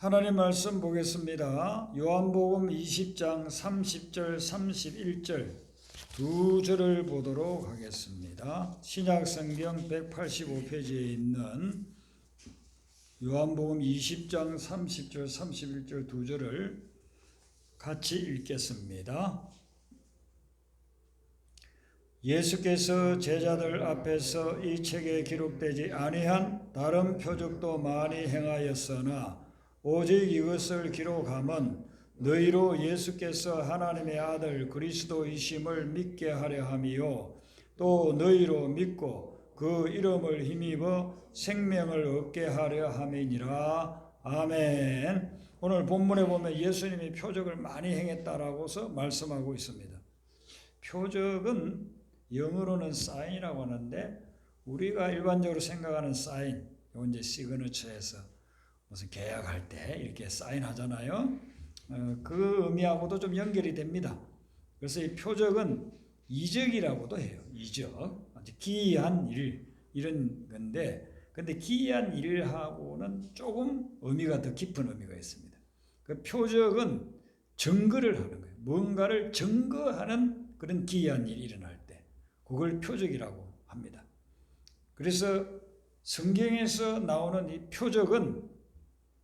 하나님 말씀 보겠습니다. 요한복음 20장 30절 31절 두 절을 보도록 하겠습니다. 신약성경 185페이지에 있는 요한복음 20장 30절 31절 두 절을 같이 읽겠습니다. 예수께서 제자들 앞에서 이 책에 기록되지 아니한 다른 표적도 많이 행하였으나 오직 이것을 기록함은 너희로 예수께서 하나님의 아들 그리스도이심을 믿게 하려 함이요 또 너희로 믿고 그 이름을 힘입어 생명을 얻게 하려 함이니라. 아멘. 오늘 본문에 보면 예수님이 표적을 많이 행했다라고서 말씀하고 있습니다. 표적은 영어로는 사인이라고 하는데 우리가 일반적으로 생각하는 사인, 이건 이제 시그너처에서 무슨 계약할 때 이렇게 사인하잖아요. 그 의미하고도 좀 연결이 됩니다. 그래서 이 표적은 이적이라고도 해요. 이적, 기이한 일 이런 건데, 근데 기이한 일하고는 조금 의미가 더 깊은 의미가 있습니다. 그 표적은 증거를 하는 거예요. 뭔가를 증거하는 그런 기이한 일이 일어날 때 그걸 표적이라고 합니다. 그래서 성경에서 나오는 이 표적은,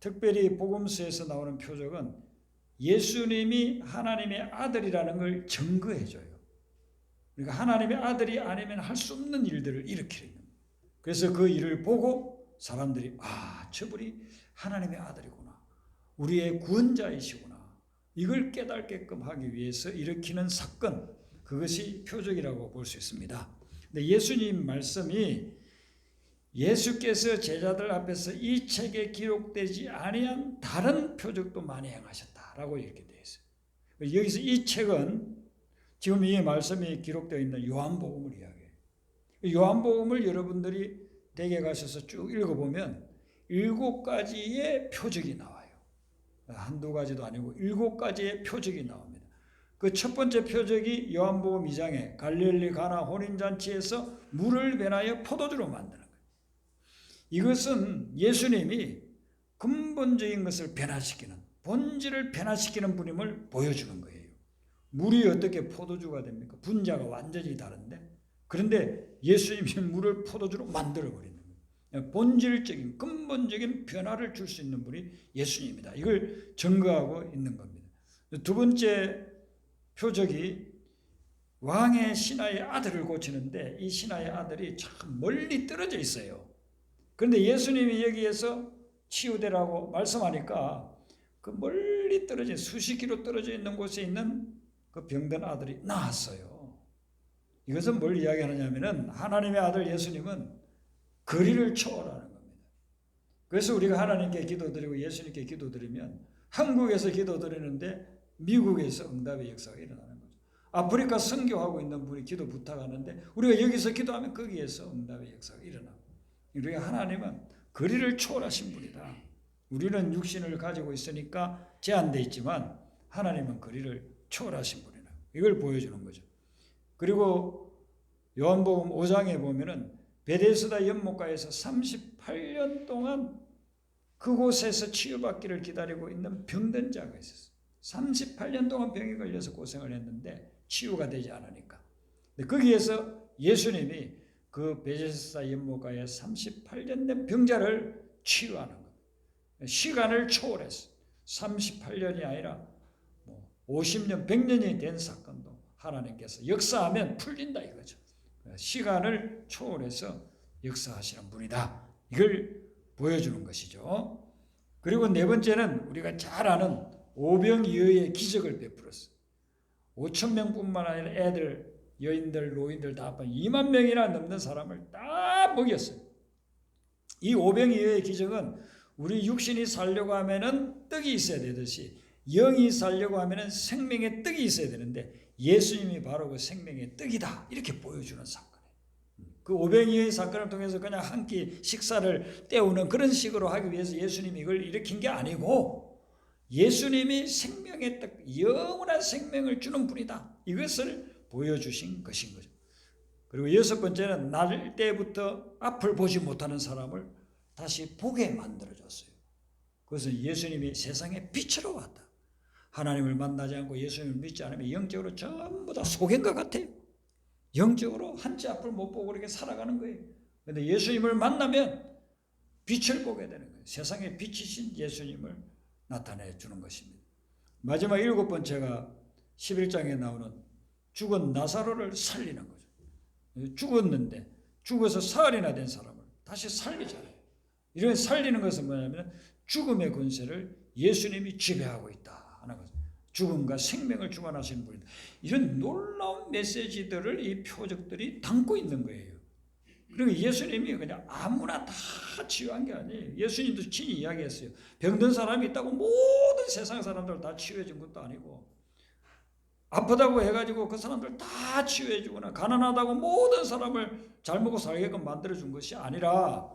특별히 복음서에서 나오는 표적은 예수님이 하나님의 아들이라는 걸 증거해줘요. 그러니까 하나님의 아들이 아니면 할 수 없는 일들을 일으키는 겁니다. 그래서 그 일을 보고 사람들이 저분이 하나님의 아들이구나, 우리의 구원자이시구나, 이걸 깨닫게끔 하기 위해서 일으키는 사건, 그것이 표적이라고 볼 수 있습니다. 근데 예수님 말씀이 예수께서 제자들 앞에서 이 책에 기록되지 아니한 다른 표적도 많이 행하셨다라고 이렇게 되어 있어요. 여기서 이 책은 지금 이 말씀이 기록되어 있는 요한복음을 이야기해요. 요한복음을 여러분들이 댁에 가셔서 쭉 읽어보면 7가지의 표적이 나와요. 한두 가지도 아니고 7가지의 표적이 나옵니다. 그 첫 번째 표적이 요한복음 2장에 갈릴리 가나 혼인잔치에서 물을 변하여 포도주로 만드는 거예요. 이것은 예수님이 근본적인 것을 변화시키는, 본질을 변화시키는 분임을 보여주는 거예요. 물이 어떻게 포도주가 됩니까? 분자가 완전히 다른데, 그런데 예수님이 물을 포도주로 만들어버리는 거예요. 본질적인, 근본적인 변화를 줄 수 있는 분이 예수님이다. 이걸 증거하고 있는 겁니다. 두 번째 표적이 왕의 신하의 아들을 고치는데, 이 신하의 아들이 참 멀리 떨어져 있어요. 그런데 예수님이 여기에서 치유되라고 말씀하니까 그 멀리 떨어진, 수십 킬로 떨어져 있는 곳에 있는 그 병든 아들이 나았어요. 이것은 뭘 이야기하느냐면은 하나님의 아들 예수님은 거리를 초월하는 겁니다. 그래서 우리가 하나님께 기도드리고 예수님께 기도드리면, 한국에서 기도드리는데 미국에서 응답의 역사가 일어나는 거죠. 아프리카 선교하고 있는 분이 기도 부탁하는데 우리가 여기서 기도하면 거기에서 응답의 역사가 일어나고, 우리가 하나님은 거리를 초월하신 분이다. 우리는 육신을 가지고 있으니까 제한되어 있지만 하나님은 거리를 초월하신 분이다. 이걸 보여주는 거죠. 그리고 요한복음 5장에 보면은 베데스다 연못가에서 38년 동안 그곳에서 치유받기를 기다리고 있는 병든 자가 있었어요. 38년 동안 병이 걸려서 고생을 했는데 치유가 되지 않으니까. 거기에서 예수님이 그 베데스다 연못가에 38년 된 병자를 치유하는 거예요. 시간을 초월해서 38년이 아니라 50년, 100년이 된 사건도 하나님께서 역사하면 풀린다 이거죠. 시간을 초월해서 역사하시는 분이다. 이걸 보여주는 것이죠. 그리고 네 번째는 우리가 잘 아는 오병이어의 기적을 베풀었어요. 5,000명뿐만 아니라 애들, 여인들, 노인들 다 2만 명이나 넘는 사람을 다 먹였어요. 이 오병이어의 기적은 우리 육신이 살려고 하면은 떡이 있어야 되듯이 영이 살려고 하면은 생명의 떡이 있어야 되는데 예수님이 바로 그 생명의 떡이다, 이렇게 보여주는 사건이에요. 그 오병이어의 사건을 통해서 그냥 한 끼 식사를 때우는 그런 식으로 하기 위해서 예수님이 이걸 일으킨 게 아니고, 예수님이 생명의 떡, 영원한 생명을 주는 분이다, 이것을 보여주신 것인 거죠. 그리고 여섯 번째는 날 때부터 앞을 보지 못하는 사람을 다시 보게 만들어줬어요. 그것은 예수님이 세상에 빛으로 왔다. 하나님을 만나지 않고 예수님을 믿지 않으면 영적으로 전부 다 속인 것 같아요. 영적으로 한치 앞을 못 보고 그렇게 살아가는 거예요. 그런데 예수님을 만나면 빛을 보게 되는 거예요. 세상에 빛이신 예수님을 나타내 주는 것입니다. 마지막 7번째가 11장에 나오는 죽은 나사로를 살리는 거죠. 죽었는데 죽어서 사흘이나 된 사람을 다시 살리잖아요. 이런 살리는 것은 뭐냐면 죽음의 권세를 예수님이 지배하고 있다 하는 거죠. 죽음과 생명을 주관하시는 분이다. 이런 놀라운 메시지들을 이 표적들이 담고 있는 거예요. 그리고 예수님이 그냥 아무나 다 치유한 게 아니에요. 예수님도 친히 이야기했어요. 병든 사람이 있다고 모든 세상 사람들 다 치유해 준 것도 아니고, 아프다고 해가지고 그 사람들 다 치유해 주거나 가난하다고 모든 사람을 잘 먹고 살게끔 만들어 준 것이 아니라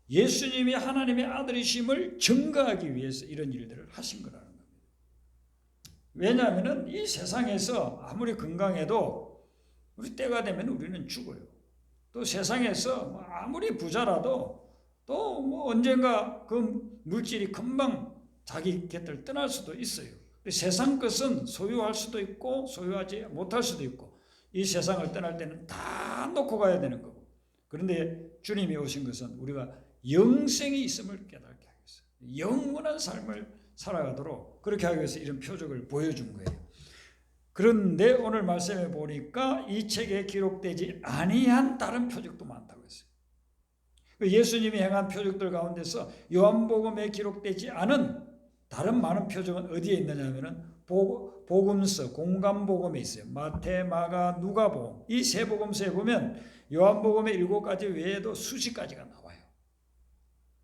예수님이 하나님의 아들이심을 증거하기 위해서 이런 일들을 하신 거라는 겁니다. 왜냐하면 이 세상에서 아무리 건강해도 우리 때가 되면 우리는 죽어요. 또 세상에서 아무리 부자라도 또 뭐 언젠가 그 물질이 금방 자기 곁을 떠날 수도 있어요. 세상 것은 소유할 수도 있고 소유하지 못할 수도 있고, 이 세상을 떠날 때는 다 놓고 가야 되는 거고, 그런데 주님이 오신 것은 우리가 영생이 있음을 깨닫게 하기 위해서 영원한 삶을 살아가도록 그렇게 하기 위해서 이런 표적을 보여준 거예요. 그런데 오늘 말씀해 보니까 이 책에 기록되지 아니한 다른 표적도 많다고 했어요. 예수님이 행한 표적들 가운데서 요한복음에 기록되지 않은 다른 많은 표적은 어디에 있느냐 하면은 복음서, 공간복음에 있어요. 마태, 마가, 누가복음. 이 세 복음서에 보면 요한복음의 7가지 외에도 수십 가지가 나와요.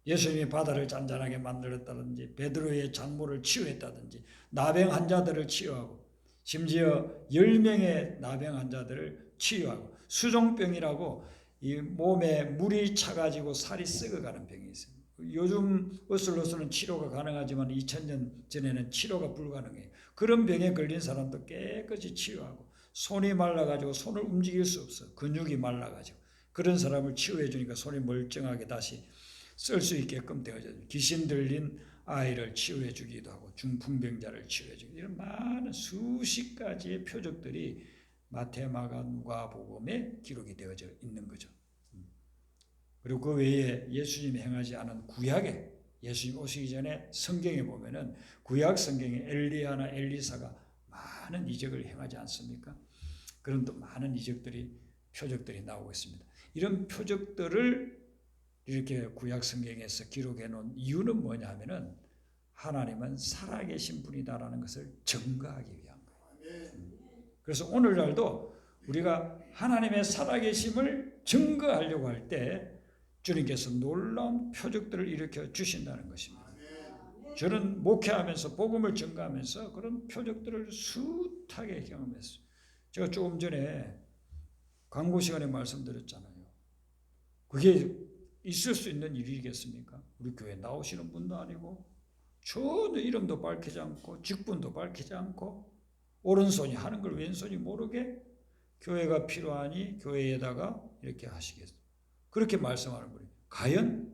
예수님이 바다를 잔잔하게 만들었다든지, 베드로의 장모를 치유했다든지, 나병 환자들을 치유하고, 심지어 10명의 나병 환자들을 치유하고, 수종병이라고 이 몸에 물이 차가지고 살이 썩어가는 병이 있어요. 요즘 의술로서는 치료가 가능하지만 2000년 전에는 치료가 불가능해요. 그런 병에 걸린 사람도 깨끗이 치유하고, 손이 말라가지고 손을 움직일 수 없어. 근육이 말라가지고. 그런 사람을 치유해 주니까 손이 멀쩡하게 다시 쓸 수 있게끔 되어져요. 귀신 들린 아이를 치유해 주기도 하고, 중풍병자를 치유해 주기도 하고, 이런 많은 수십 가지의 표적들이 마태, 마가, 누가복음에 기록이 되어져 있는 거죠. 그리고 그 외에 예수님이 행하지 않은 구약에, 예수님 오시기 전에 성경에 보면은 구약 성경에 엘리야나 엘리사가 많은 이적을 행하지 않습니까? 그런 또 많은 이적들이, 표적들이 나오고 있습니다. 이런 표적들을 이렇게 구약 성경에서 기록해 놓은 이유는 뭐냐 하면은 하나님은 살아계신 분이다라는 것을 증거하기 위한 거예요. 그래서 오늘날도 우리가 하나님의 살아계심을 증거하려고 할 때 주님께서 놀라운 표적들을 일으켜 주신다는 것입니다. 저는 목회하면서 복음을 증거하면서 그런 표적들을 숱하게 경험했어요. 제가 조금 전에 광고 시간에 말씀드렸잖아요. 그게 있을 수 있는 일이겠습니까? 우리 교회 나오시는 분도 아니고 전혀 이름도 밝히지 않고 직분도 밝히지 않고 오른손이 하는 걸 왼손이 모르게 교회가 필요하니 교회에다가 이렇게 하시겠어요. 그렇게 말씀하는 분이 과연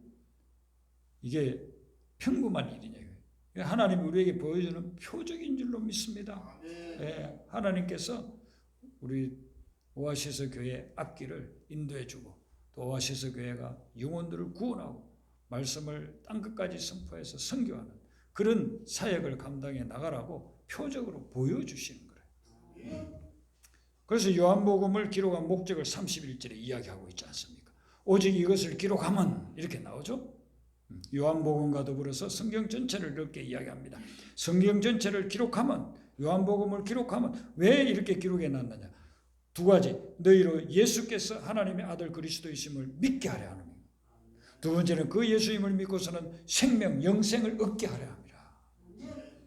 이게 평범한 일이냐고요. 하나님이 우리에게 보여주는 표적인 줄로 믿습니다. 네, 하나님께서 우리 오아시스 교회 앞길을 인도해주고 또 오아시스 교회가 영혼들을 구원하고 말씀을 땅끝까지 선포해서 선교하는 그런 사역을 감당해 나가라고 표적으로 보여주시는 거예요. 그래서 요한복음을 기록한 목적을 31절에 이야기하고 있지 않습니까? 오직 이것을 기록하면 이렇게 나오죠. 요한복음과 더불어서 성경 전체를 이렇게 이야기합니다. 성경 전체를 기록하면, 요한복음을 기록하면 왜 이렇게 기록해 놨느냐? 두 가지, 너희로 예수께서 하나님의 아들 그리스도이심을 믿게 하려 하는 겁니다. 두 번째는 그 예수님을 믿고서는 생명, 영생을 얻게 하려 합니다.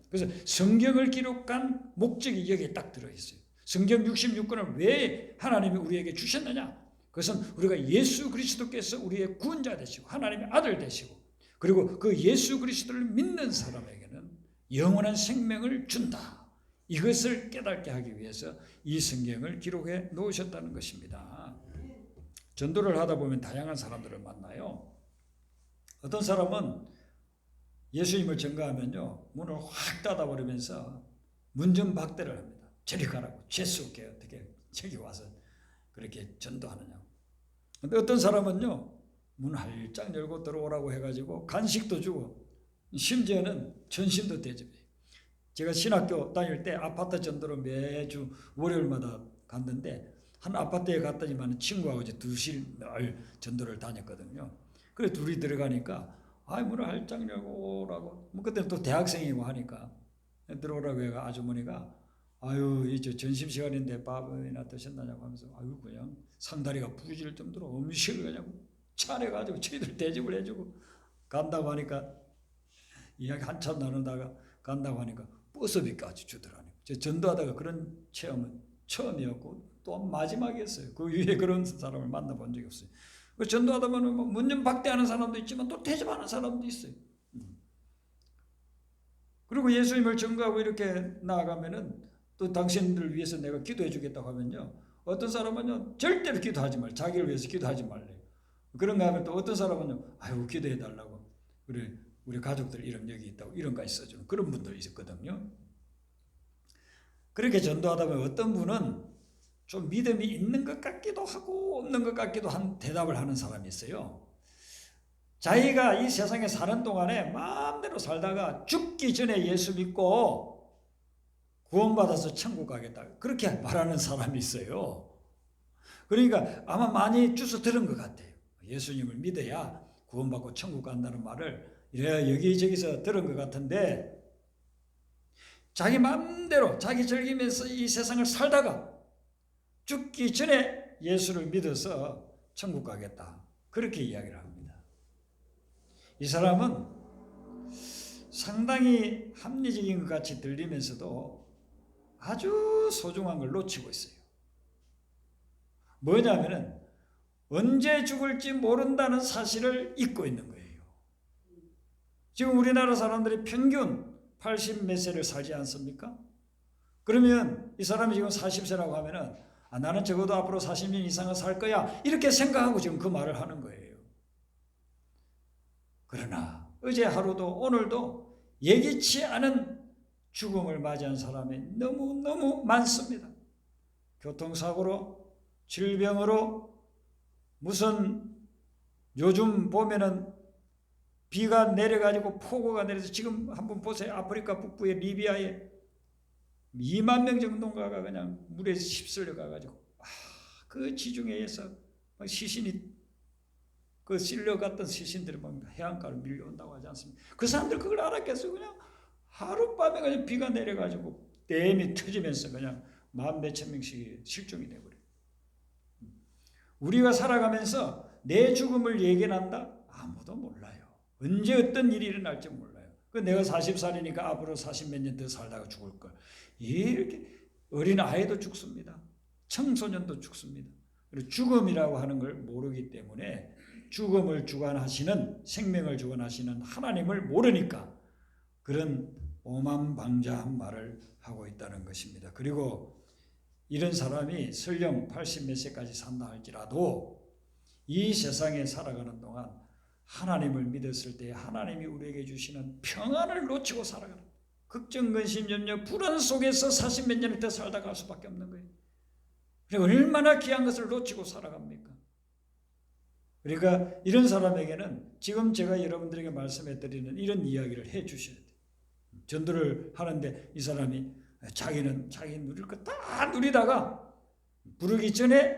그래서 성경을 기록한 목적이 여기에 딱 들어있어요. 성경 66권을 왜 하나님이 우리에게 주셨느냐? 그것은 우리가 예수 그리스도께서 우리의 구원자 되시고 하나님의 아들 되시고, 그리고 그 예수 그리스도를 믿는 사람에게는 영원한 생명을 준다. 이것을 깨닫게 하기 위해서 이 성경을 기록해 놓으셨다는 것입니다. 전도를 하다 보면 다양한 사람들을 만나요. 어떤 사람은 예수님을 전가하면요 문을 확 닫아버리면서 문전박대를 합니다. 저리 가라고, 재수없게 어떻게 저기 와서 그렇게 전도하느냐고. 근데 어떤 사람은요 문 활짝 열고 들어오라고 해가지고 간식도 주고 심지어는 전신도 대접해요. 제가 신학교 다닐 때 아파트 전도를 매주 월요일마다 갔는데 한 아파트에 갔더니만 친구하고 이제 2시 늘 전도를 다녔거든요. 그래 둘이 들어가니까 문을 활짝 열고 오라고. 뭐 그때는 또 대학생이고 하니까 들어오라고 해가 아주머니가 이제 점심시간인데 밥이나 드셨나냐고 하면서 그냥 상다리가 부러질 정도로 음식을 그냥 차려가지고 저희들 대접을 해주고 간다고 하니까 이야기 한참 나누다가 간다고 하니까 버스비까지 주더라고요. 저 전도하다가 그런 체험은 처음이었고 또 마지막이었어요. 그 이후에 그런 사람을 만나본 적이 없어요. 전도하다 보면 문전박대하는 사람도 있지만 또 대접하는 사람도 있어요. 그리고 예수님을 전가하고 이렇게 나아가면은 또 당신들을 위해서 내가 기도해 주겠다고 하면요 어떤 사람은요 절대로 기도하지 말래. 자기를 위해서 기도하지 말래. 그런가 하면 또 어떤 사람은요 기도해 달라고. 그래 우리 가족들 이런 여기 있다고 이런까지 써주는 그런 분도 있었거든요. 그렇게 전도하다 보면 어떤 분은 좀 믿음이 있는 것 같기도 하고 없는 것 같기도 한 대답을 하는 사람이 있어요. 자기가 이 세상에 사는 동안에 마음대로 살다가 죽기 전에 예수 믿고 구원받아서 천국 가겠다 그렇게 말하는 사람이 있어요. 그러니까 아마 많이 주워 들은 것 같아요. 예수님을 믿어야 구원받고 천국 간다는 말을 여기저기서 들은 것 같은데 자기 마음대로 자기 즐기면서 이 세상을 살다가 죽기 전에 예수를 믿어서 천국 가겠다 그렇게 이야기를 합니다. 이 사람은 상당히 합리적인 것 같이 들리면서도 아주 소중한 걸 놓치고 있어요. 뭐냐면은 언제 죽을지 모른다는 사실을 잊고 있는 거예요. 지금 우리나라 사람들이 평균 80 몇 세를 살지 않습니까? 그러면 이 사람이 지금 40세라고 하면은 나는 적어도 앞으로 40년 이상은 살 거야 이렇게 생각하고 지금 그 말을 하는 거예요. 그러나 어제 하루도 오늘도 예기치 않은 죽음을 맞이한 사람이 너무너무 많습니다. 교통사고로, 질병으로, 무슨 요즘 보면은 비가 내려가지고 폭우가 내려서 지금 한번 보세요. 아프리카 북부의 리비아에 2만 명 정도가 그냥 물에 휩쓸려 가가지고 그 지중해에 의해서 시신이 그 쓸려갔던 시신들이 막 해안가로 밀려온다고 하지 않습니까? 그 사람들 그걸 알았겠어요. 그냥 하룻밤에 그냥 비가 내려가지고 댐이 터지면서 그냥 1만 몇천 명씩 실종이 돼버려요. 우리가 살아가면서 내 죽음을 예견한다? 아무도 몰라요. 언제 어떤 일이 일어날지 몰라요. 내가 40살이니까 앞으로 40 몇 년 더 살다가 죽을 걸. 이렇게 어린 아이도 죽습니다. 청소년도 죽습니다. 그리고 죽음이라고 하는 걸 모르기 때문에 죽음을 주관하시는 생명을 주관하시는 하나님을 모르니까 그런 오만방자한 말을 하고 있다는 것입니다. 그리고 이런 사람이 설령 80 몇 세까지 산다 할지라도 이 세상에 살아가는 동안 하나님을 믿었을 때 하나님이 우리에게 주시는 평안을 놓치고 살아가는 걱정, 근심, 염려, 불안 속에서 40 몇 년을 더 살다 갈 수밖에 없는 거예요. 얼마나 귀한 것을 놓치고 살아갑니까? 그러니까 이런 사람에게는 지금 제가 여러분들에게 말씀해 드리는 이런 이야기를 해 주셔야 돼요. 전도를 하는데 이 사람이 자기는 자기 누릴 거 다 누리다가 부르기 전에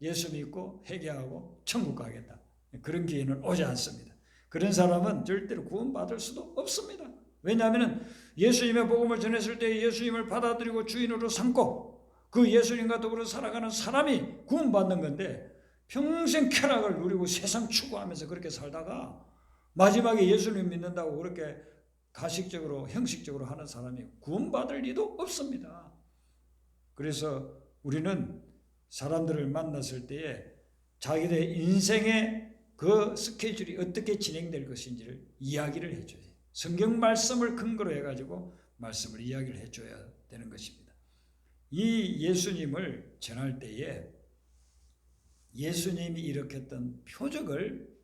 예수 믿고 회개하고 천국 가겠다. 그런 기회는 오지 않습니다. 그런 사람은 절대로 구원받을 수도 없습니다. 왜냐하면 예수님의 복음을 전했을 때 예수님을 받아들이고 주인으로 삼고 그 예수님과 더불어 살아가는 사람이 구원받는 건데 평생 쾌락을 누리고 세상 추구하면서 그렇게 살다가 마지막에 예수님 믿는다고 그렇게 가식적으로 형식적으로 하는 사람이 구원받을 리도 없습니다. 그래서 우리는 사람들을 만났을 때에 자기들의 인생의 그 스케줄이 어떻게 진행될 것인지를 이야기를 해줘야 돼요. 성경 말씀을 근거로 해가지고 말씀을 이야기를 해줘야 되는 것입니다. 이 예수님을 전할 때에 예수님이 일으켰던 표적을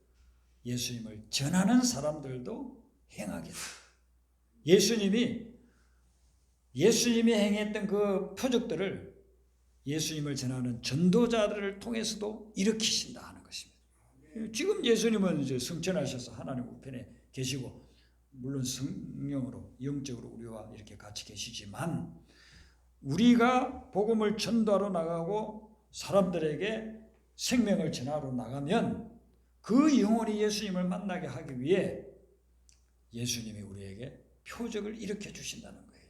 예수님을 전하는 사람들도 행하겠다. 예수님이 행했던 그 표적들을 예수님을 전하는 전도자들을 통해서도 일으키신다 하는 것입니다. 지금 예수님은 이제 승천하셔서 하나님 우편에 계시고, 물론 성령으로 영적으로 우리와 이렇게 같이 계시지만, 우리가 복음을 전도하러 나가고 사람들에게 생명을 전하러 나가면 그 영혼이 예수님을 만나게 하기 위해 예수님이 우리에게 표적을 일으켜 주신다는 거예요.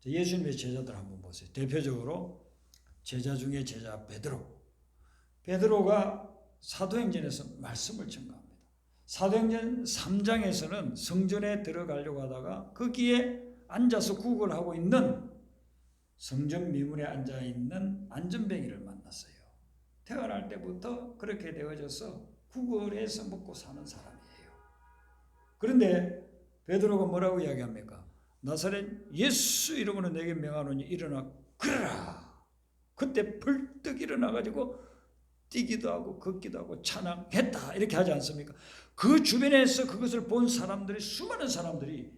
예수님의 제자들 한번 보세요. 대표적으로 제자 중에 제자 베드로가 사도행전에서 말씀을 전가합니다. 사도행전 3장에서는 성전에 들어가려고 하다가 거기에 앉아서 구걸을 하고 있는, 성전 미문에 앉아있는 안전뱅이를 만났어요. 태어날 때부터 그렇게 되어져서 구걸해서 먹고 사는 사람이에요. 그런데 베드로가 뭐라고 이야기합니까? 나사렛 예수 이름으로 내게 명하노니 일어나 걸어라. 그때 벌떡 일어나가지고 뛰기도 하고 걷기도 하고 찬양했다, 이렇게 하지 않습니까? 그 주변에서 그것을 본 사람들이, 수많은 사람들이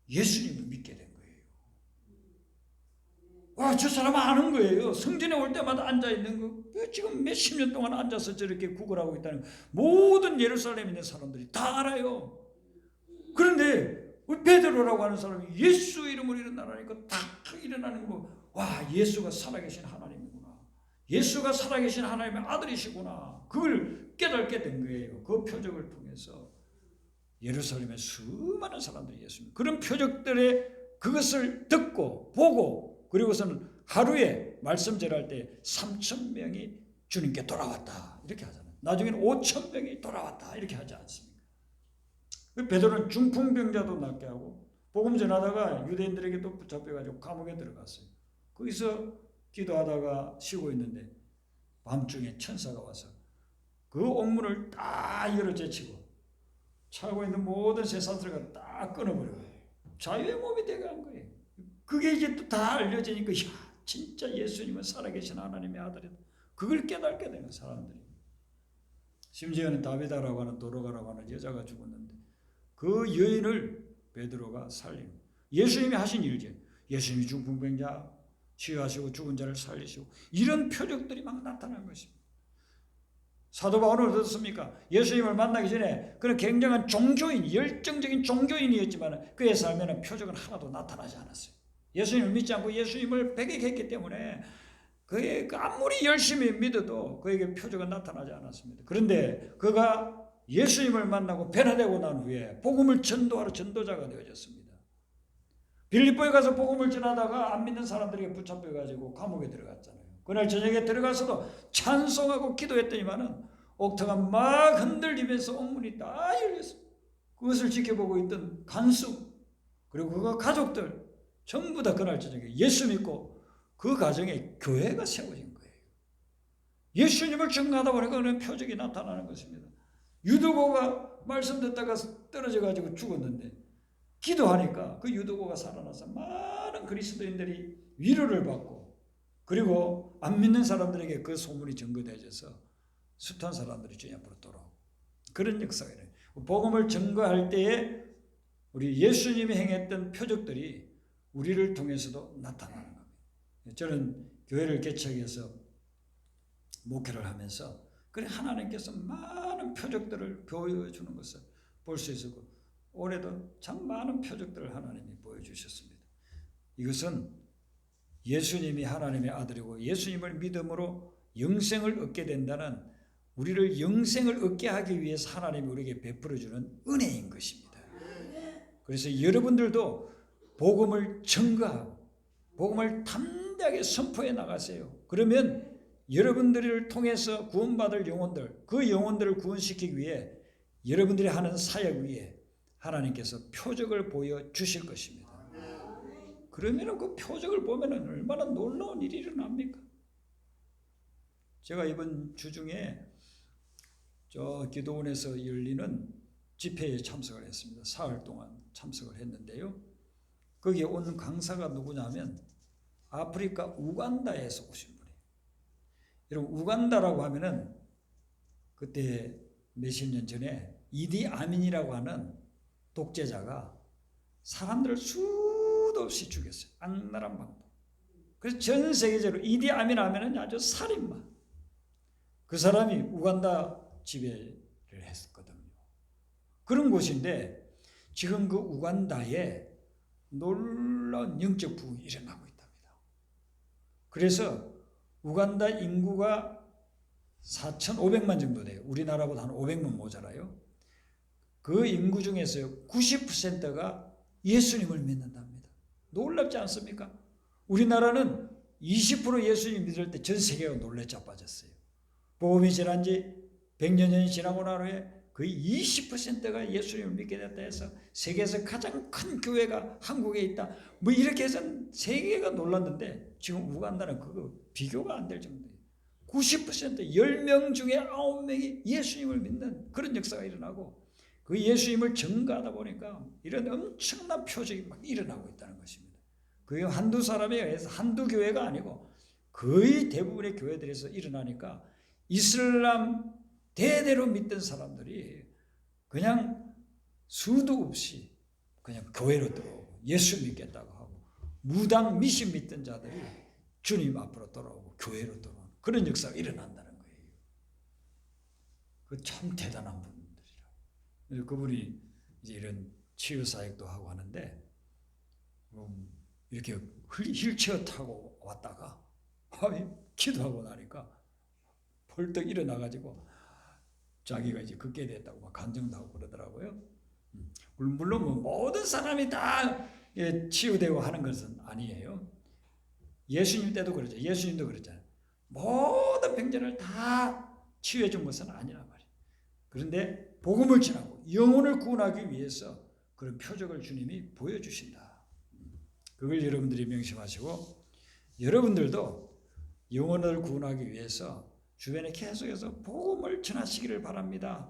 예수님을 믿게 된 거예요. 와, 저 사람은 아는 거예요. 성전에 올 때마다 앉아있는 거, 지금 몇십 년 동안 앉아서 저렇게 구걸하고 있다는 거, 모든 예루살렘에 있는 사람들이 다 알아요. 그런데 베드로라고 하는 사람이 예수 이름으로 일어나라니까 딱 일어나는 거, 와, 예수가 살아계신 하나님이구나, 예수가 살아계신 하나님의 아들이시구나, 그걸 깨닫게 된 거예요. 그 표적을 통해서 예루살렘의 수많은 사람들이 예수님, 그런 표적들의 그것을 듣고 보고, 그리고서는 하루에 말씀 전할 때 3,000명이 주님께 돌아왔다, 이렇게 하잖아요. 나중에는 5,000명이 돌아왔다, 이렇게 하지 않습니까? 베드로는 중풍병자도 낫게 하고, 복음 전하다가 유대인들에게 또 붙잡혀가지고 감옥에 들어갔어요. 거기서 기도하다가 쉬고 있는데 밤중에 천사가 와서 그 옥문을 딱 열어 제치고 차고 있는 모든 쇠사슬을 딱 끊어버려요. 자유의 몸이 되어간 거예요. 그게 이제 또 다 알려지니까, 야, 진짜 예수님은 살아계신 하나님의 아들이다, 그걸 깨닫게 되는 사람들이. 심지어는 다비다라고 하는 도로가라고 하는 여자가 죽었는데 그 여인을 베드로가 살리고, 예수님이 하신 일이죠. 예수님이 중풍병자 치유하시고 죽은 자를 살리시고, 이런 표적들이 막 나타난 것입니다. 사도 바울은 어떻습니까? 예수님을 만나기 전에 그는 굉장한 종교인, 열정적인 종교인이었지만 그의 삶에는 표적은 하나도 나타나지 않았어요. 예수님을 믿지 않고 예수님을 배격했기 때문에 그의 아무리 열심히 믿어도 그에게 표적은 나타나지 않았습니다. 그런데 그가 예수님을 만나고 변화되고 난 후에 복음을 전도하러 전도자가 되어졌습니다. 빌립보에 가서 복음을 전하다가 안 믿는 사람들에게 붙잡혀가지고 감옥에 들어갔잖아요. 그날 저녁에 들어가서도 찬송하고 기도했더니만은 옥터가 막 흔들리면서 옥문이 다 열렸어요. 그것을 지켜보고 있던 간수, 그리고 그 가족들 전부 다 그날 저녁에 예수 믿고 그 가정에 교회가 세워진 거예요. 예수님을 증거하다 보니까 그런 표적이 나타나는 것입니다. 유두고가 말씀 듣다가 떨어져가지고 죽었는데 기도하니까 그 유두고가 살아나서 많은 그리스도인들이 위로를 받고, 그리고 안 믿는 사람들에게 그 소문이 전거되어져서 숱한 사람들이 주님 앞으로 돌아오고, 그런 역사가 있어요. 복음을 증거할 때에 우리 예수님이 행했던 표적들이 우리를 통해서도 나타나는 겁니다. 저는 교회를 개척하기 위해서 목회를 하면서 그래 하나님께서 많은 표적들을 보여주는 것을 볼 수 있었고, 올해도 참 많은 표적들을 하나님이 보여주셨습니다. 이것은 예수님이 하나님의 아들이고 예수님을 믿음으로 영생을 얻게 된다는, 우리를 영생을 얻게 하기 위해서 하나님이 우리에게 베풀어주는 은혜인 것입니다. 그래서 여러분들도 복음을 증거하고 복음을 담대하게 선포해 나가세요. 그러면 여러분들을 통해서 구원받을 영혼들, 그 영혼들을 구원시키기 위해 여러분들이 하는 사역 위에 하나님께서 표적을 보여주실 것입니다. 그러면 그 표적을 보면 얼마나 놀라운 일이 일어납니까? 제가 이번 주 중에 저 기도원에서 열리는 집회에 참석을 했습니다. 사흘 동안 참석을 했는데요. 거기에 온 강사가 누구냐면 아프리카 우간다에서 오신 분이에요. 여러분, 우간다라고 하면은 그때 몇십 년 전에 이디 아민이라고 하는 독재자가 사람들을 수도 없이 죽였어요. 악랄한 방법. 그래서 전 세계적으로 이디 아민 하면은 아주 살인마. 그 사람이 우간다 지배를 했었거든요. 그런 곳인데 지금 그 우간다에 놀라운 영적 부흥이 일어나고 있답니다. 그래서 우간다 인구가 4,500만 정도 돼요. 우리나라보다 한 500만 모자라요. 그 인구 중에서 90%가 예수님을 믿는답니다. 놀랍지 않습니까? 우리나라는 20% 예수님 믿을 때 전 세계가 놀래 자빠졌어요. 복음이 지난 지 100년이 지나고 난 후에 거의 20%가 예수님을 믿게 됐다 해서 세계에서 가장 큰 교회가 한국에 있다. 뭐 이렇게 해서 세계가 놀랐는데 지금 우간다는 그거 비교가 안 될 정도예요. 90% 10명 중에 9명이 예수님을 믿는 그런 역사가 일어나고 그 예수님을 증거하다 보니까 이런 엄청난 표적이 막 일어나고 있다는 것입니다. 그게 한두 사람에 의해서 한두 교회가 아니고 거의 대부분의 교회들에서 일어나니까 이슬람 대대로 믿던 사람들이 그냥 수도 없이 그냥 교회로 들어오고 예수 믿겠다고 하고 무당 미신 믿던 자들이 주님 앞으로 돌아오고 교회로 돌아오는 그런 역사가 일어난다는 거예요. 그 참 대단한 분들이라. 그분이 이제 이런 치유 사역도 하고 하는데 이렇게 휠체어 타고 왔다가 기도하고 나니까 벌떡 일어나가지고 자기가 이제 걷게 됐다고 막 간증도 하고 그러더라고요. 물론 뭐 모든 사람이 다 치유되고 하는 것은 아니에요. 예수님 때도 그러죠. 예수님도 그랬잖아요. 모든 병자를 다 치유해 준 것은 아니란 말이에요. 그런데 복음을 전하고 영혼을 구원하기 위해서 그런 표적을 주님이 보여주신다. 그걸 여러분들이 명심하시고 여러분들도 영혼을 구원하기 위해서 주변에 계속해서 복음을 전하시기를 바랍니다.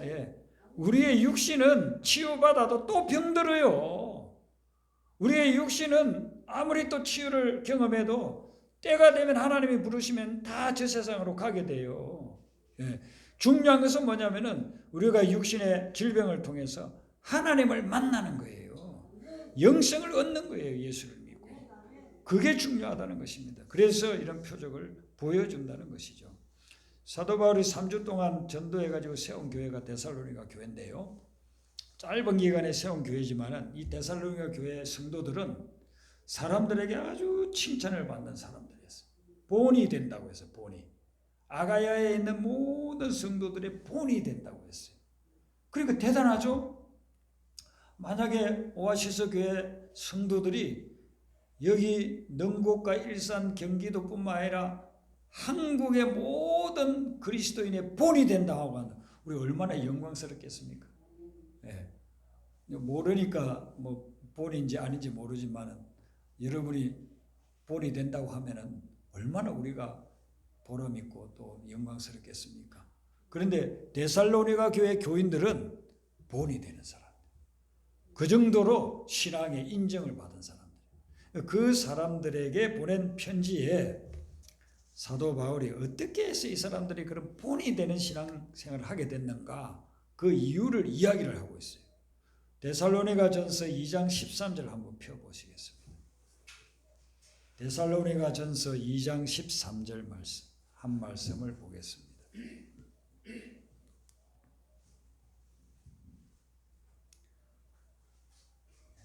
예. 우리의 육신은 치유받아도 또 병들어요. 우리의 육신은 아무리 또 치유를 경험해도 때가 되면 하나님이 부르시면 다 저 세상으로 가게 돼요. 예. 중요한 것은 뭐냐면은 우리가 육신의 질병을 통해서 하나님을 만나는 거예요. 영생을 얻는 거예요. 예수를 믿고. 그게 중요하다는 것입니다. 그래서 이런 표적을 보여준다는 것이죠. 사도 바울이 3주 동안 전도해가지고 세운 교회가 데살로니가 교회인데요. 짧은 기간에 세운 교회지만은 이 데살로니가 교회 성도들은 사람들에게 아주 칭찬을 받는 사람들이었어요. 본이 된다고 해서 본이. 아가야에 있는 모든 성도들의 본이 된다고 했어요. 그러니까 대단하죠? 만약에 오아시스 교회 성도들이 여기 능곡과 일산 경기도뿐만 아니라 한국의 모든 그리스도인의 본이 된다 하고 한다. 우리 얼마나 영광스럽겠습니까? 예. 모르니까 뭐 본인지 아닌지 모르지만은 여러분이 본이 된다고 하면은 얼마나 우리가 보람 있고 또 영광스럽겠습니까? 그런데 데살로니가 교회 교인들은 본이 되는 사람. 그 정도로 신앙의 인정을 받은 사람들. 그 사람들에게 보낸 편지에 사도 바울이 어떻게 해서 이 사람들이 그런 본이 되는 신앙생활을 하게 됐는가 그 이유를 이야기를 하고 있어요. 데살로니가전서 2장 13절 한번 펴보시겠습니다. 데살로니가전서 2장 13절 말씀 한 말씀을 보겠습니다.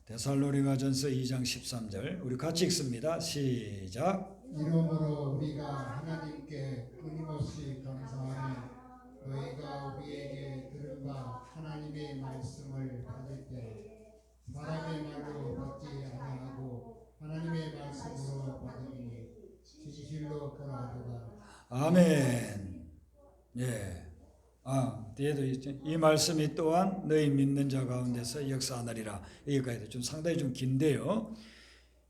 데살로니가전서 2장 13절 우리 같이 읽습니다. 시작. 이러므로 우리가 하나님께 끊임없이 감사하니 너희가 우리에게 들은 바 하나님의 말씀을 받을 때 사람의 말로 받지 아니하고 하나님의 말씀으로 받으니 진실로 그러하도다. 아멘. 예. 뒤에도 이 말씀이 또한 너희 믿는 자 가운데서 역사하느리라. 여기까지도 좀 상당히 좀 긴데요.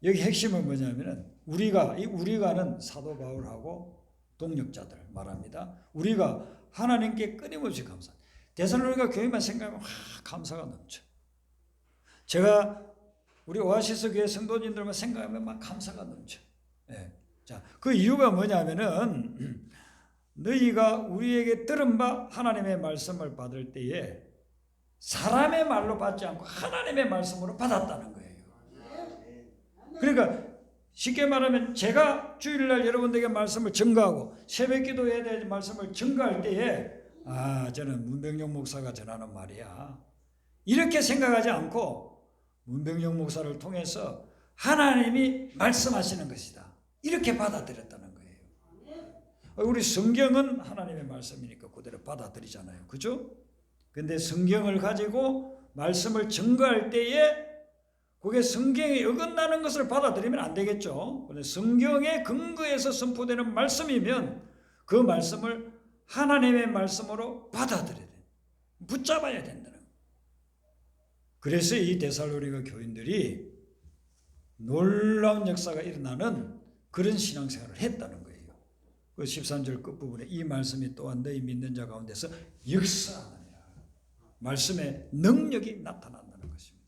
여기 핵심은 뭐냐면은 우리가는 사도 바울하고 동력자들 말합니다. 우리가 하나님께 끊임없이 감사. 데살로니가 교회만 생각하면 감사가 넘쳐. 제가 우리 오아시스 교회 성도님들만 생각하면 막 감사가 넘쳐. 예. 자, 그 이유가 뭐냐면은 너희가 우리에게 들은 바 하나님의 말씀을 받을 때에 사람의 말로 받지 않고 하나님의 말씀으로 받았다는 거예요. 그러니까 쉽게 말하면 제가 주일날 여러분들에게 말씀을 증거하고 새벽 기도에 대한 말씀을 증거할 때에 저는 문병용 목사가 전하는 말이야, 이렇게 생각하지 않고 문병용 목사를 통해서 하나님이 말씀하시는 것이다, 이렇게 받아들였다는 거예요. 우리 성경은 하나님의 말씀이니까 그대로 받아들이잖아요. 그죠? 근데 성경을 가지고 말씀을 증거할 때에 그게 성경에 어긋나는 것을 받아들이면 안 되겠죠. 그런데 성경의 근거에서 선포되는 말씀이면 그 말씀을 하나님의 말씀으로 받아들여야 돼. 붙잡아야 된다는 거예요. 그래서 이 데살로니가 교인들이 놀라운 역사가 일어나는 그런 신앙생활을 했다는 거예요. 그 13절 끝부분에 이 말씀이 또한 너희 믿는 자 가운데서 역사하느니라. 말씀의 능력이 나타난다는 것입니다.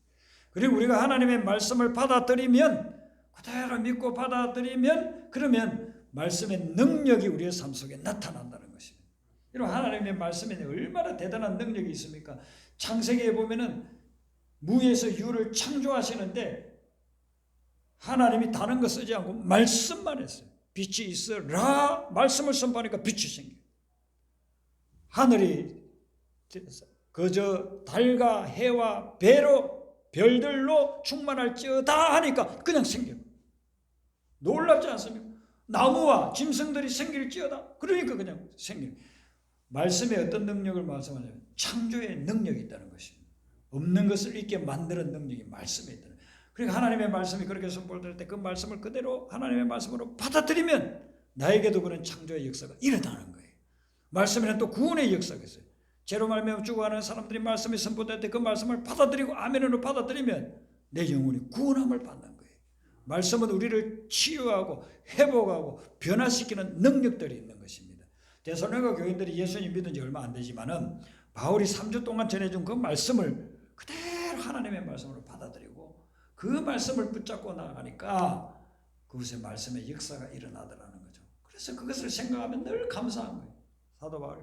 그리고 우리가 하나님의 말씀을 받아들이면, 그대로 믿고 받아들이면, 그러면 말씀의 능력이 우리의 삶 속에 나타난다는 것입니다. 여러분, 하나님의 말씀에 얼마나 대단한 능력이 있습니까? 창세기에 보면은 무에서 유를 창조하시는데 하나님이 다른 거 쓰지 않고 말씀만 했어요. 빛이 있어라 말씀을 선포하니까 빛이 생겨요. 하늘이 그저 달과 해와 배로 별들로 충만할지어다 하니까 그냥 생겨요. 놀랍지 않습니까? 나무와 짐승들이 생길지어다 그러니까 그냥 생겨요. 말씀에 어떤 능력을 말씀하냐면 창조의 능력이 있다는 것입니다. 없는 것을 있게 만드는 능력이 말씀에 있다는 거예요. 그러니까 하나님의 말씀이 그렇게 선포될 때 그 말씀을 그대로 하나님의 말씀으로 받아들이면 나에게도 그런 창조의 역사가 일어나는 거예요. 말씀에는 또 구원의 역사가 있어요. 죄로 말미암아 죽어가는 사람들이 말씀이 선포될 때 그 말씀을 받아들이고 아멘으로 받아들이면 내 영혼이 구원함을 받는 거예요. 말씀은 우리를 치유하고 회복하고 변화시키는 능력들이 있는 것입니다. 데살로니가 교인들이 예수님 믿은 지 얼마 안 되지만은 바울이 3주 동안 전해준 그 말씀을 그대로 하나님의 말씀으로 받아들이고 그 말씀을 붙잡고 나가니까 그것에 말씀의 역사가 일어나더라는 거죠. 그래서 그것을 생각하면 늘 감사한 거예요. 사도 바울이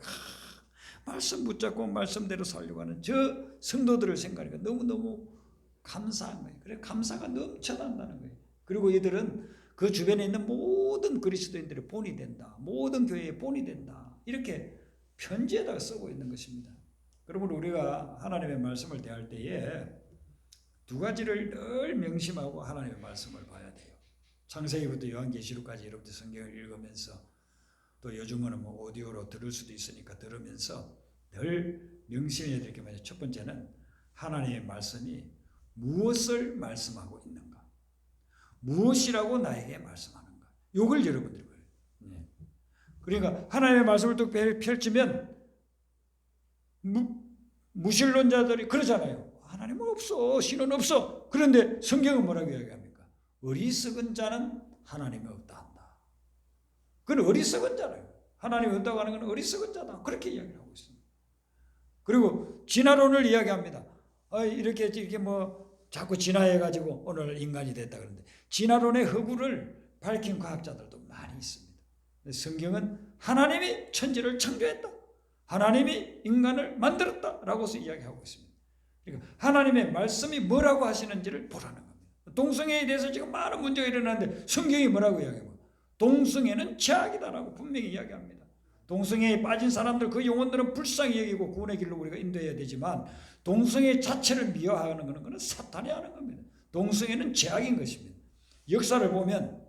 말씀 붙잡고 말씀대로 살려고 하는 저 성도들을 생각하니까 너무너무 감사한 거예요. 그래 감사가 넘쳐난다는 거예요. 그리고 이들은 그 주변에 있는 모든 그리스도인들의 본이 된다. 모든 교회의 본이 된다. 이렇게 편지에다가 쓰고 있는 것입니다. 그러므로 우리가 하나님의 말씀을 대할 때에 두 가지를 늘 명심하고 하나님의 말씀을 봐야 돼요. 창세기부터 요한계시록까지 여러분들 성경을 읽으면서 또 요즘은 뭐 오디오로 들을 수도 있으니까 들으면서 늘 명심해야 될 게 뭐냐. 첫 번째는 하나님의 말씀이 무엇을 말씀하고 있는가. 무엇이라고 나에게 말씀하는가. 이걸 여러분들이 봐요. 네. 그러니까 하나님의 말씀을 또 펼치면 무신론자들이 그러잖아요. 하나님은 없어. 신은 없어. 그런데 성경은 뭐라고 이야기합니까? 어리석은 자는 하나님이 없다 한다. 그건 어리석은 자라요. 하나님이 없다고 하는 건 어리석은 자다. 그렇게 이야기를 하고 있습니다. 그리고 진화론을 이야기합니다. 이렇게 뭐 자꾸 진화해가지고 오늘 인간이 됐다 그러는데 진화론의 허구를 밝힌 과학자들도 많이 있습니다. 성경은 하나님이 천지를 창조했다. 하나님이 인간을 만들었다라고서 이야기하고 있습니다. 그러니까 하나님의 말씀이 뭐라고 하시는지를 보라는 겁니다. 동성애에 대해서 지금 많은 문제가 일어나는데 성경이 뭐라고 이야기합니까? 동성애는 죄악이다라고 분명히 이야기합니다. 동성애에 빠진 사람들 그 영혼들은 불쌍히 여기고 구원의 길로 우리가 인도해야 되지만 동성애 자체를 미워하는 것은 그건 사탄이 하는 겁니다. 동성애는 죄악인 것입니다. 역사를 보면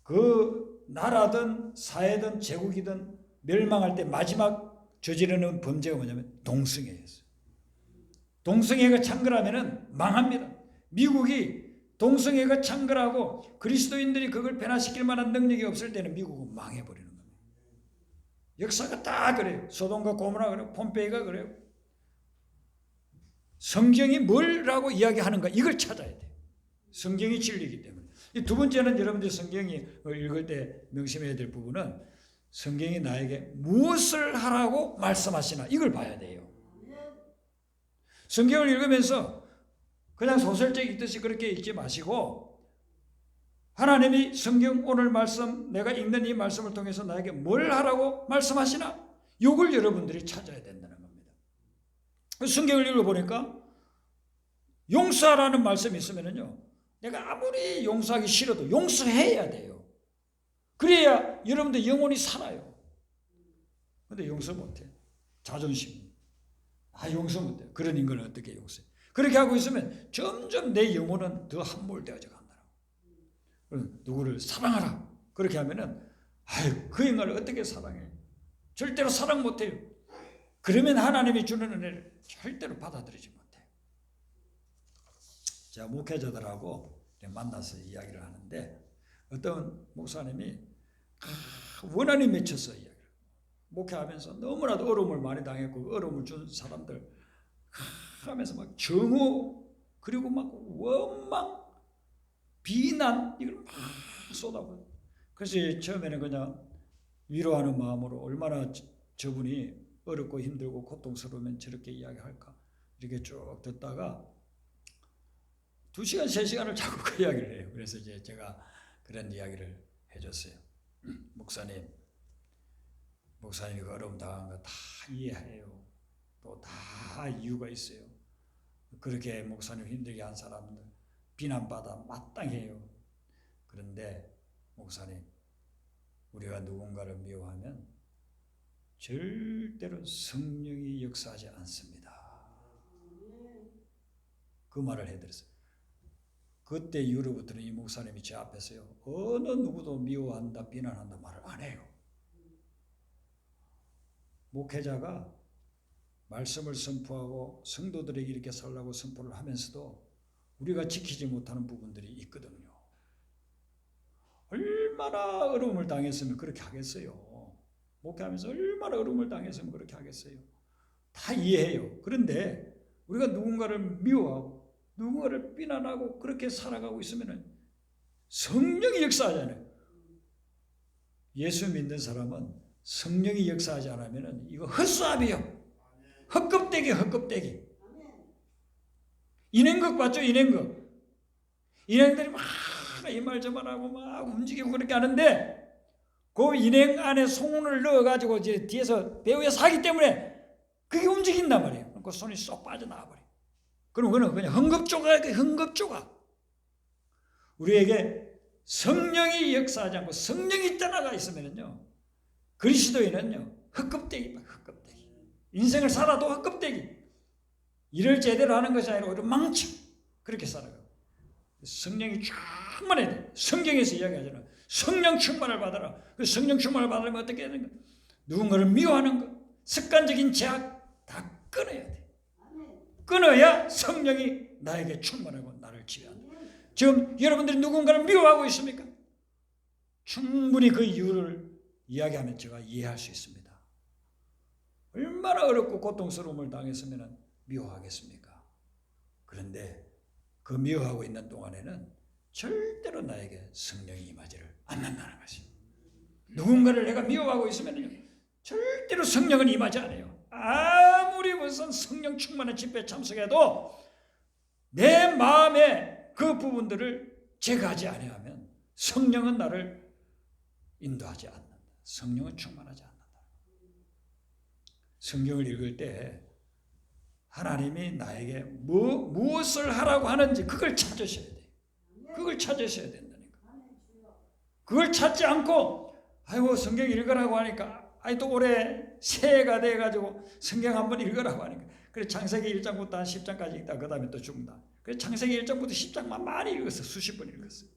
그 나라든 사회든 제국이든 멸망할 때 마지막 저지르는 범죄가 뭐냐면 동성애였어요. 동성애가 창궐하면은 망합니다. 미국이 동성애가 창궐하고 그리스도인들이 그걸 변화시킬 만한 능력이 없을 때는 미국은 망해버리는 겁니다. 역사가 다 그래요. 소돔과 고모라 그래요. 폼페이가 그래요. 성경이 뭐라고 이야기하는가 이걸 찾아야 돼요. 성경이 진리이기 때문에. 이 두 번째는 여러분들 성경이 읽을 때 명심해야 될 부분은 성경이 나에게 무엇을 하라고 말씀하시나 이걸 봐야 돼요. 성경을 읽으면서 그냥 소설책 읽듯이 그렇게 읽지 마시고 하나님이 성경 오늘 말씀 내가 읽는 이 말씀을 통해서 나에게 뭘 하라고 말씀하시나 이걸 여러분들이 찾아야 된다는 겁니다. 성경을 읽어보니까 용서하라는 말씀이 있으면요, 내가 아무리 용서하기 싫어도 용서해야 돼요. 그래야 여러분들 영혼이 살아요. 근데 용서 못해. 자존심. 용서 못해. 그런 인간을 어떻게 용서해? 그렇게 하고 있으면 점점 내 영혼은 더 함몰되어져 간다. 누구를 사랑하라. 그렇게 하면은 그 인간을 어떻게 사랑해? 절대로 사랑 못해요. 그러면 하나님이 주는 은혜를 절대로 받아들이지 못해요. 제가 목회자들하고 만나서 이야기를 하는데 어떤 목사님이 원한이 맺혀서 이야기를 목회하면서 너무나도 어려움을 많이 당했고 어려움을 준 사람들 하면서 막 정오 그리고 막 원망 비난 이걸 막 쏟아부어요. 그래서 처음에는 그냥 위로하는 마음으로 얼마나 저분이 어렵고 힘들고 고통스러우면 저렇게 이야기할까 이렇게 쭉 듣다가 2시간 3시간을 자꾸 그 이야기를 해요. 그래서 이제 제가 그런 이야기를 해줬어요. 목사님 그 어려움 당한 거 다 이해해요. 또 다 이유가 있어요. 그렇게 목사님 힘들게 한 사람들 비난받아 마땅해요. 그런데 목사님, 우리가 누군가를 미워하면 절대로 성령이 역사하지 않습니다. 그 말을 해드렸어요. 그때 이후로부터는 이 목사님이 제 앞에서요, 어느 누구도 미워한다, 비난한다 말을 안 해요. 목회자가 말씀을 선포하고 성도들에게 이렇게 살라고 선포를 하면서도 우리가 지키지 못하는 부분들이 있거든요. 얼마나 어려움을 당했으면 그렇게 하겠어요. 목회하면서 얼마나 어려움을 당했으면 그렇게 하겠어요. 다 이해해요. 그런데 우리가 누군가를 미워하고 누군가를 비난하고 그렇게 살아가고 있으면 성령이 역사하잖아요. 예수 믿는 사람은 성령이 역사하지 않으면 이거 헛수합이에요. 헛껍데기. 인행극 봤죠? 인행들이 막 이 말 저 말하고 막 움직이고 그렇게 하는데 그 인행 안에 송을 넣어가지고 이제 뒤에서 배후에서 하기 때문에 그게 움직인단 말이에요. 그 손이 쏙 빠져나와 버려. 그럼 그는 그냥 흥겁조각. 우리에게 성령이 역사하지 않고 성령이 떠나가 있으면요, 그리스도인은요 헛껍데기. 인생을 살아도 헛껍데기. 일을 제대로 하는 것이 아니라 오히려 망쳐. 그렇게 살아가요. 성령이 충만해야 돼. 성경에서 이야기하잖아요. 성령 충만을 받아라. 그 성령 충만을 받으면 어떻게 해야 되는가? 누군가를 미워하는 것, 습관적인 제약 다 끊어야 돼. 끊어야 성령이 나에게 충만하고 나를 지배한다. 지금 여러분들이 누군가를 미워하고 있습니까? 충분히 그 이유를 이야기하면 제가 이해할 수 있습니다. 얼마나 어렵고 고통스러움을 당했으면 미워하겠습니까? 그런데 그 미워하고 있는 동안에는 절대로 나에게 성령이 임하지를 않는다는 것입니다. 누군가를 내가 미워하고 있으면 절대로 성령은 임하지 않아요. 아무리 무슨 성령 충만한 집회에 참석해도 내 마음의 그 부분들을 제거하지 아니하면 성령은 나를 인도하지 않는다. 성령은 충만하지 않는다. 성경을 읽을 때 하나님이 나에게 무엇을 하라고 하는지 그걸 찾으셔야 돼요. 그걸 찾으셔야 된다니까. 그걸 찾지 않고 성경 읽으라고 하니까 또 올해 새해가 돼가지고 성경 한번 읽으라고 하니까 그래 창세기 1장부터 한 10장까지 읽다 그 다음에 또 죽는다. 그래 창세기 1장부터 10장만 많이 읽었어. 수십 번 읽었어.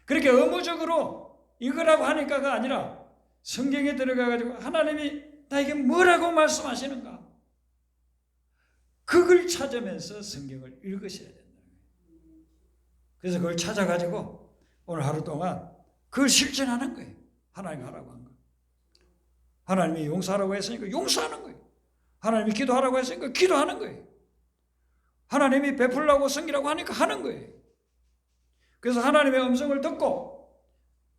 그렇게 의무적으로 읽으라고 하니까가 아니라 성경에 들어가가지고 하나님이 나에게 뭐라고 말씀하시는가 그걸 찾으면서 성경을 읽으셔야 된다는 거예요. 그래서 그걸 찾아가지고 오늘 하루 동안 그걸 실천하는 거예요. 하나님이 하라고 한 거. 하나님이 용서하라고 했으니까 용서하는 거예요. 하나님이 기도하라고 했으니까 기도하는 거예요. 하나님이 베풀라고 섬기라고 하니까 하는 거예요. 그래서 하나님의 음성을 듣고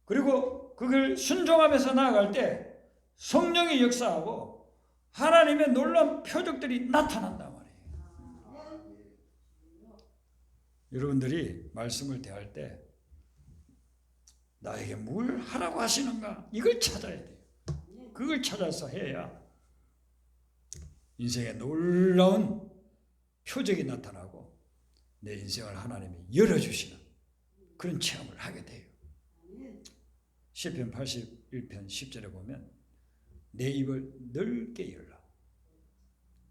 그리고 그걸 순종하면서 나아갈 때 성령이 역사하고 하나님의 놀라운 표적들이 나타난단 말이에요. 여러분들이 말씀을 대할 때 나에게 뭘 하라고 하시는가 이걸 찾아야 돼요. 그걸 찾아서 해야 인생에 놀라운 표적이 나타나고 내 인생을 하나님이 열어주시는 그런 체험을 하게 돼요. 시편 81편 10절에 보면 내 입을 넓게 열라.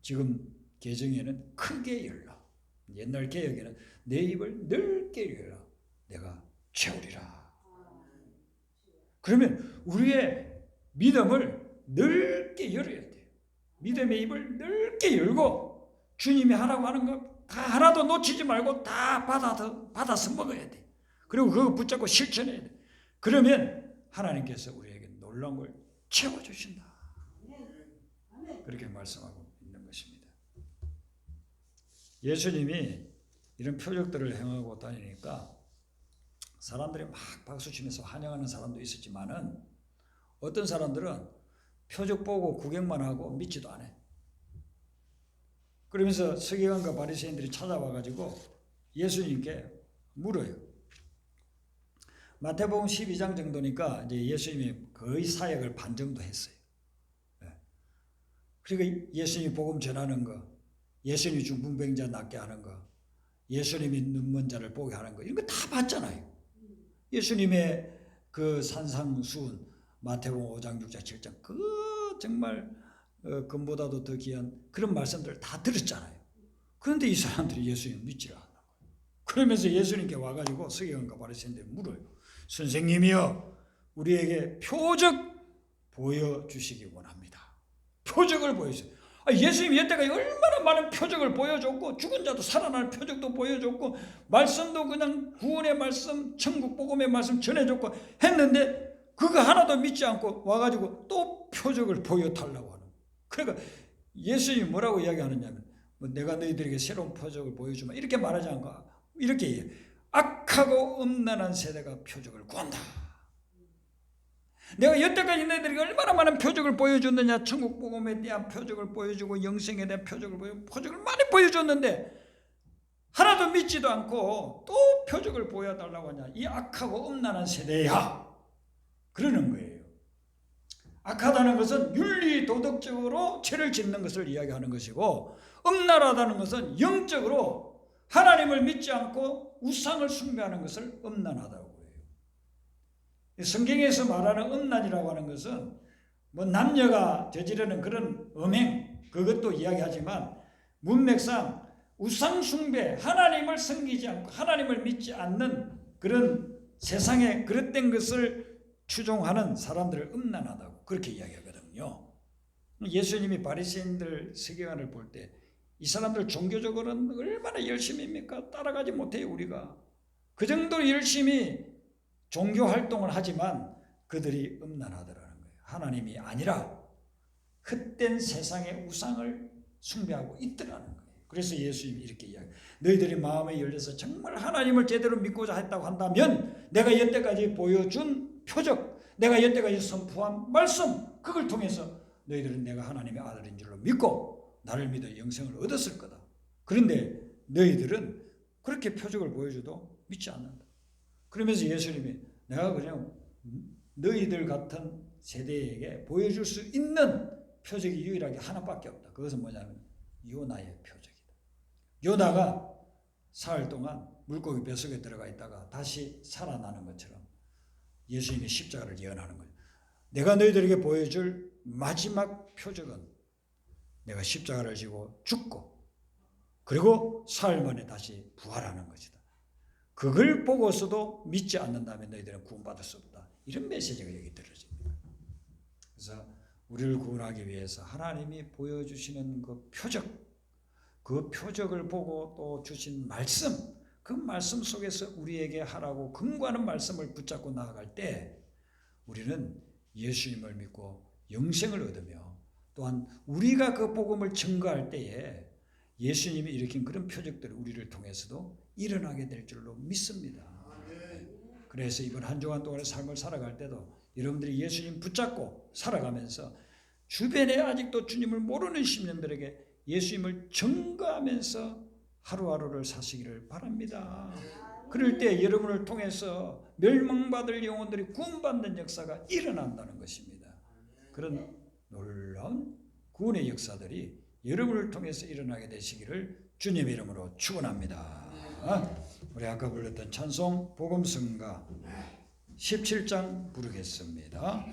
지금 개정에는 크게 열라. 옛날 개혁에는 내 입을 넓게 열라. 내가 채우리라. 그러면 우리의 믿음을 넓게 열어야 돼요. 믿음의 입을 넓게 열고 주님이 하라고 하는 거 다 하나도 놓치지 말고 다 받아서 먹어야 돼. 그리고 그거 붙잡고 실천해야 돼. 그러면 하나님께서 우리에게 놀라운 걸 채워주신다. 그렇게 말씀하고 있는 것입니다. 예수님이 이런 표적들을 행하고 다니니까 사람들이 막 박수치면서 환영하는 사람도 있었지만은 어떤 사람들은 표적 보고 구경만 하고 믿지도 않아요. 그러면서 서기관과 바리새인들이 찾아와가지고 예수님께 물어요. 마태복음 12장 정도니까 이제 예수님이 거의 사역을 반 정도 했어요. 그러니까 예수님이 복음 전하는 거, 예수님이 중풍병자 낫게 하는 거, 예수님이 눈먼 자를 보게 하는 거, 이런 거 다 봤잖아요. 예수님의 그 산상수훈, 마태복음 5장, 6장, 7장, 그 정말 금보다도 더 귀한 그런 말씀들을 다 들었잖아요. 그런데 이 사람들이 예수님 믿지 않는 거예요. 그러면서 예수님께 와가지고 서기관과 바리새인들이 물어요. 선생님이여, 우리에게 표적 보여주시기 원합니다. 표적을 보여주세요. 예수님이 여태까지 얼마나 많은 표적을 보여줬고 죽은 자도 살아날 표적도 보여줬고 말씀도 그냥 구원의 말씀, 천국 복음의 말씀 전해줬고 했는데 그거 하나도 믿지 않고 와가지고 또 표적을 보여달라고 하는 거예요. 그러니까 예수님이 뭐라고 이야기하느냐면 내가 너희들에게 새로운 표적을 보여주마 이렇게 말하지 않고 이렇게 얘기해요. 악하고 음란한 세대가 표적을 구한다. 내가 여태까지 너희들에게 얼마나 많은 표적을 보여줬느냐. 천국 복음에 대한 표적을 보여주고 영생에 대한 표적을 많이 보여줬는데 하나도 믿지도 않고 또 표적을 보여달라고 하냐. 이 악하고 음란한 세대야. 그러는 거예요. 악하다는 것은 윤리 도덕적으로 죄를 짓는 것을 이야기하는 것이고 음란하다는 것은 영적으로 하나님을 믿지 않고 우상을 숭배하는 것을 음란하다고 해요. 성경에서 말하는 음란이라고 하는 것은 뭐 남녀가 저지르는 그런 음행 그것도 이야기하지만 문맥상 우상 숭배, 하나님을 섬기지 않고 하나님을 믿지 않는 그런 세상에 그릇된 것을 추종하는 사람들을 음란하다고 그렇게 이야기하거든요. 예수님이 바리새인들 서기관을 볼 때 이 사람들 종교적으로는 얼마나 열심입니까? 따라가지 못해요. 우리가 그 정도로 열심히 종교 활동을 하지만 그들이 음란하더라는 거예요. 하나님이 아니라 헛된 세상의 우상을 숭배하고 있더라는 거예요. 그래서 예수님이 이렇게 이야기해요. 너희들이 마음에 열려서 정말 하나님을 제대로 믿고자 했다고 한다면 내가 여태까지 보여준 표적, 내가 여태까지 선포한 말씀 그걸 통해서 너희들은 내가 하나님의 아들인 줄로 믿고 나를 믿어 영생을 얻었을 거다. 그런데 너희들은 그렇게 표적을 보여줘도 믿지 않는다. 그러면서 예수님이 내가 그냥 너희들 같은 세대에게 보여줄 수 있는 표적이 유일하게 하나밖에 없다. 그것은 뭐냐면 요나의 표적이다. 요나가 사흘 동안 물고기 뱃속에 들어가 있다가 다시 살아나는 것처럼 예수님이 십자가를 예언하는 거예요. 내가 너희들에게 보여줄 마지막 표적은 내가 십자가를 지고 죽고 그리고 사흘 만에 다시 부활하는 것이다. 그걸 보고서도 믿지 않는다면 너희들은 구원받을 수 없다. 이런 메시지가 여기 들어집니다. 그래서 우리를 구원하기 위해서 하나님이 보여주시는 그 표적을 보고 또 주신 말씀, 그 말씀 속에서 우리에게 하라고 금과는 말씀을 붙잡고 나아갈 때 우리는 예수님을 믿고 영생을 얻으며 또한 우리가 그 복음을 증거할 때에 예수님이 일으킨 그런 표적들이 우리를 통해서도 일어나게 될 줄로 믿습니다. 그래서 이번 한 주간 동안의 삶을 살아갈 때도 여러분들이 예수님 붙잡고 살아가면서 주변에 아직도 주님을 모르는 시민들에게 예수님을 증거하면서 하루하루를 사시기를 바랍니다. 그럴 때 여러분을 통해서 멸망받을 영혼들이 구원받는 역사가 일어난다는 것입니다. 그런 놀라운 구원의 역사들이 여러분을 통해서 일어나게 되시기를 주님 이름으로 축원합니다. 우리 아까 불렀던 찬송 복음성가 17장 부르겠습니다.